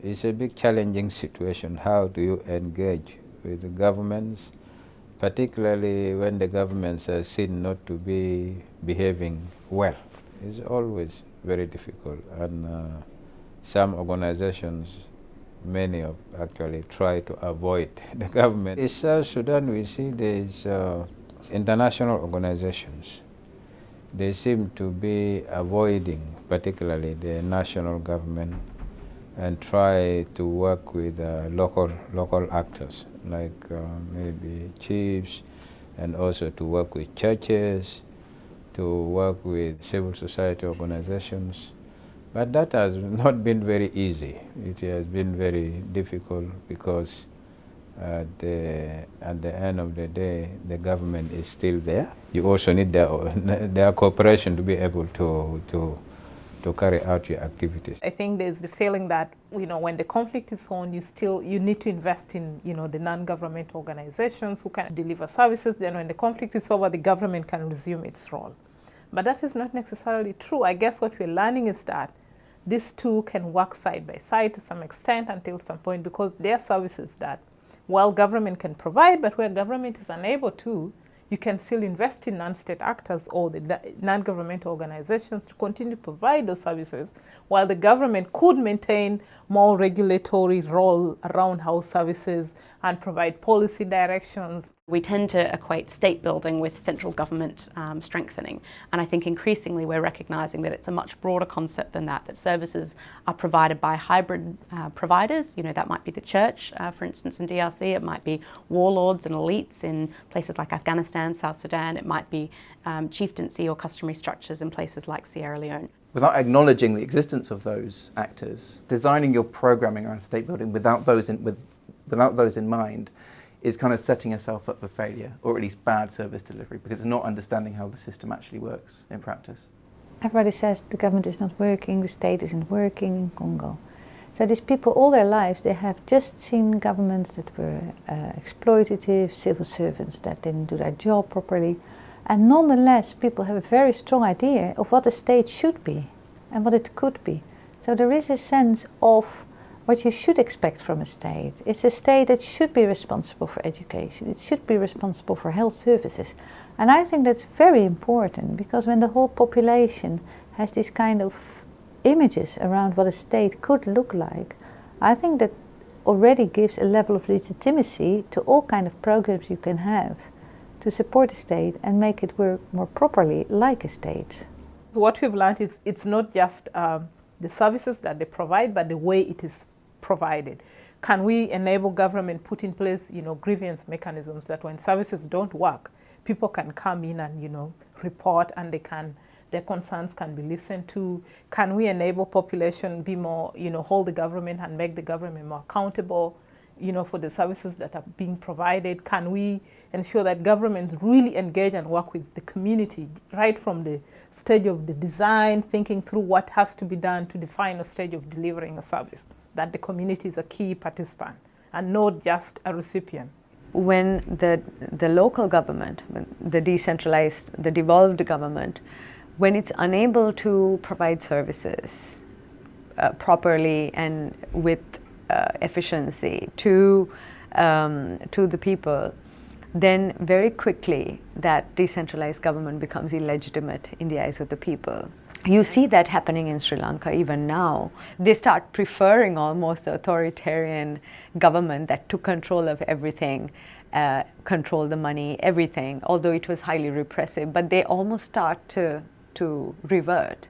It's a big challenging situation. How do you engage with the governments, particularly when the governments are seen not to be behaving well? It's always very difficult, and some organizations, many of actually try to avoid the government. In South Sudan, we see there's international organizations. They seem to be avoiding particularly the national government and try to work with local actors like maybe chiefs, and also to work with churches, to work with civil society organizations. But that has not been very easy. It has been very difficult because at the end of the day, the government is still there. You also need their cooperation to be able to carry out your activities. I think there's the feeling that, when the conflict is on, you need to invest in, the non-government organizations who can deliver services. Then when the conflict is over, the government can resume its role. But that is not necessarily true. I guess what we're learning is that these two can work side by side to some extent until some point, because there are services that, while government can provide, but where government is unable to, you can still invest in non-state actors or the non-governmental organizations to continue to provide those services, while the government could maintain more regulatory role around how services and provide policy directions. We tend to equate state building with central government strengthening, and I think increasingly we're recognising that it's a much broader concept than that services are provided by hybrid providers. That might be the church, for instance, in DRC, it might be warlords and elites in places like Afghanistan, South Sudan, it might be chieftaincy or customary structures in places like Sierra Leone. Without acknowledging the existence of those actors, designing your programming around state building without those in mind is kind of setting yourself up for failure, or at least bad service delivery, because it's not understanding how the system actually works in practice. Everybody says the government is not working, the state isn't working in Congo. So these people, all their lives, they have just seen governments that were exploitative, civil servants that didn't do their job properly. And nonetheless, people have a very strong idea of what a state should be and what it could be. So there is a sense of what you should expect from a state. It's a state that should be responsible for education. It should be responsible for health services. And I think that's very important, because when the whole population has these kind of images around what a state could look like, I think that already gives a level of legitimacy to all kind of programs you can have to support a state and make it work more properly like a state. What we've learned is it's not just the services that they provide, but the way it is provided. Can we enable government put in place, grievance mechanisms that when services don't work, people can come in and, report, and their concerns can be listened to? Can we enable population be more, hold the government and make the government more accountable, for the services that are being provided? Can we ensure that governments really engage and work with the community right from the stage of the design, thinking through what has to be done, to the final stage of delivering a service, that the community is a key participant and not just a recipient? When the local government, the decentralized, the devolved government, when it's unable to provide services properly and with efficiency to the people, then very quickly that decentralized government becomes illegitimate in the eyes of the people. You see that happening in Sri Lanka even now. They start preferring almost the authoritarian government that took control of everything, control the money, everything, although it was highly repressive, but they almost start to revert.